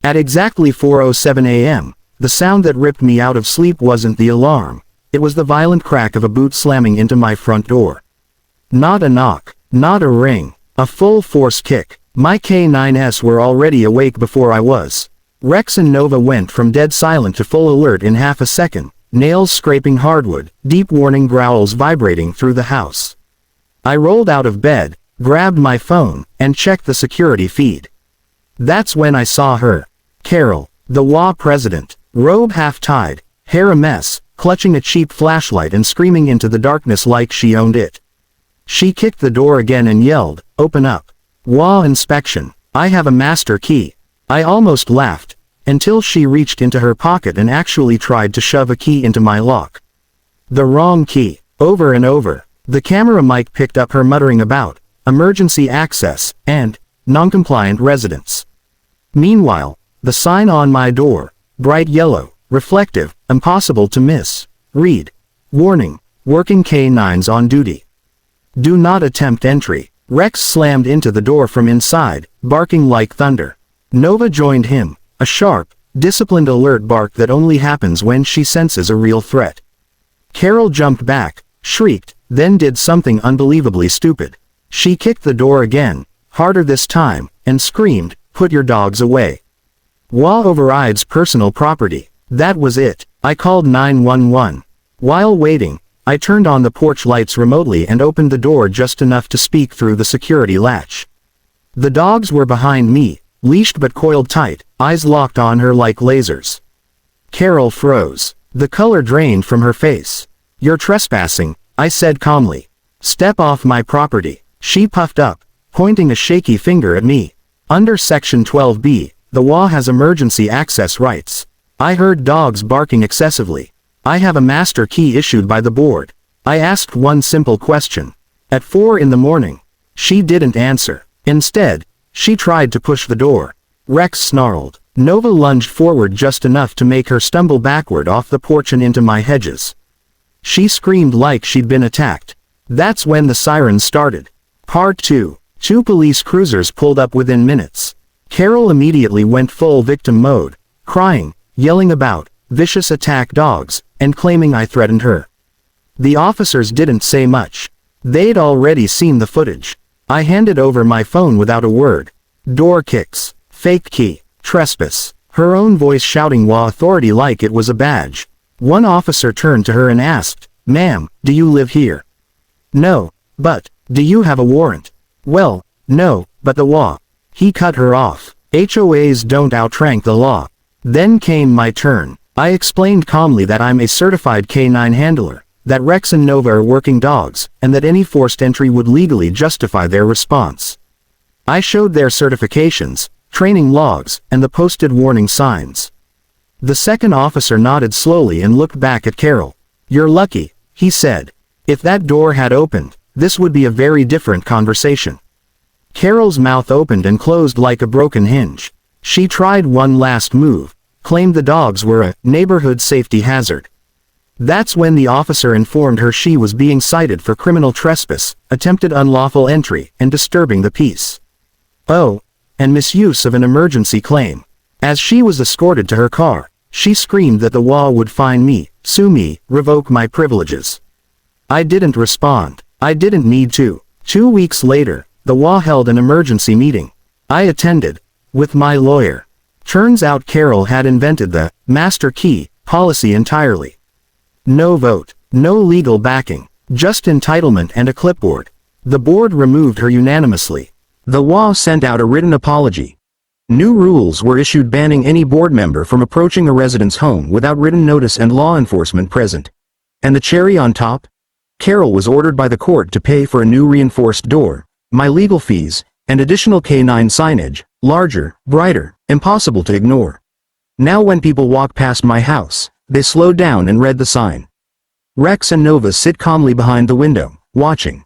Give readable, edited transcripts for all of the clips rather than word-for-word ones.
At exactly 4:07 a.m., the sound that ripped me out of sleep wasn't the alarm. It was the violent crack of a boot slamming into my front door. Not a knock, not a ring, a full force kick. My K9s were already awake before I was. Rex and Nova went from dead silent to full alert in half a second, nails scraping hardwood, deep warning growls vibrating through the house. I rolled out of bed, grabbed my phone, and checked the security feed. That's when I saw her. Carol, the HOA president, robe half-tied, hair a mess, clutching a cheap flashlight and screaming into the darkness like she owned it. She kicked the door again and yelled, "Open up. HOA inspection. I have a master key." I almost laughed, until she reached into her pocket and actually tried to shove a key into my lock. The wrong key. Over and over. The camera mic picked up her muttering about emergency access and non-compliant residents. Meanwhile, the sign on my door, bright yellow, reflective, impossible to miss, read, "Warning, working K9s on duty. Do not attempt entry." Rex slammed into the door from inside, barking like thunder. Nova joined him, a sharp, disciplined alert bark that only happens when she senses a real threat. Carol jumped back, shrieked, then did something unbelievably stupid. She kicked the door again, harder this time, and screamed, "Put your dogs away. HOA overrides personal property." That was it. I called 911. While waiting, I turned on the porch lights remotely and opened the door just enough to speak through the security latch. The dogs were behind me, leashed but coiled tight, eyes locked on her like lasers. Carol froze. The color drained from her face. "You're trespassing," I said calmly. "Step off my property." She puffed up, pointing a shaky finger at me. Under Section 12B, the HOA has emergency access rights. I heard dogs barking excessively. I have a master key issued by the board. I asked one simple question. At 4 in the morning. She didn't answer. Instead, she tried to push the door. Rex snarled. Nova lunged forward just enough to make her stumble backward off the porch and into my hedges. She screamed like she'd been attacked. That's when the sirens started. Part 2. 2 police cruisers pulled up within minutes. Carol immediately went full victim mode, crying, yelling about vicious attack dogs, and claiming I threatened her. The officers didn't say much. They'd already seen the footage. I handed over my phone without a word. Door kicks, fake key, trespass, her own voice shouting HOA authority like it was a badge. One officer turned to her and asked, "Ma'am, do you live here?" "No, but, do you have a warrant?" "Well, no, but the HOA." He cut her off. HOAs don't outrank the law. Then came my turn. I explained calmly that I'm a certified K9 handler, that Rex and Nova are working dogs, and that any forced entry would legally justify their response. I showed their certifications, training logs, and the posted warning signs. The second officer nodded slowly and looked back at Carol. "You're lucky," he said. "If that door had opened, this would be a very different conversation." Carol's mouth opened and closed like a broken hinge. She tried one last move, claimed the dogs were a neighborhood safety hazard. That's when the officer informed her she was being cited for criminal trespass, attempted unlawful entry, and disturbing the peace. Oh, and misuse of an emergency claim. As she was escorted to her car, she screamed that the HOA would fine me, sue me, revoke my privileges. I didn't respond. I didn't need to. 2 weeks later, the HOA held an emergency meeting. I attended, with my lawyer. Turns out Carol had invented the master key policy entirely. No vote, no legal backing, just entitlement and a clipboard. The board removed her unanimously. The HOA sent out a written apology. New rules were issued banning any board member from approaching a resident's home without written notice and law enforcement present. And the cherry on top? Carol was ordered by the court to pay for a new reinforced door, my legal fees, and additional K9 signage, larger, brighter, impossible to ignore. Now when people walk past my house, they slow down and read the sign. Rex and Nova sit calmly behind the window, watching.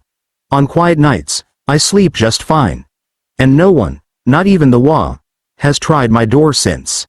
On quiet nights, I sleep just fine. And no one, not even the HOA, has tried my door since.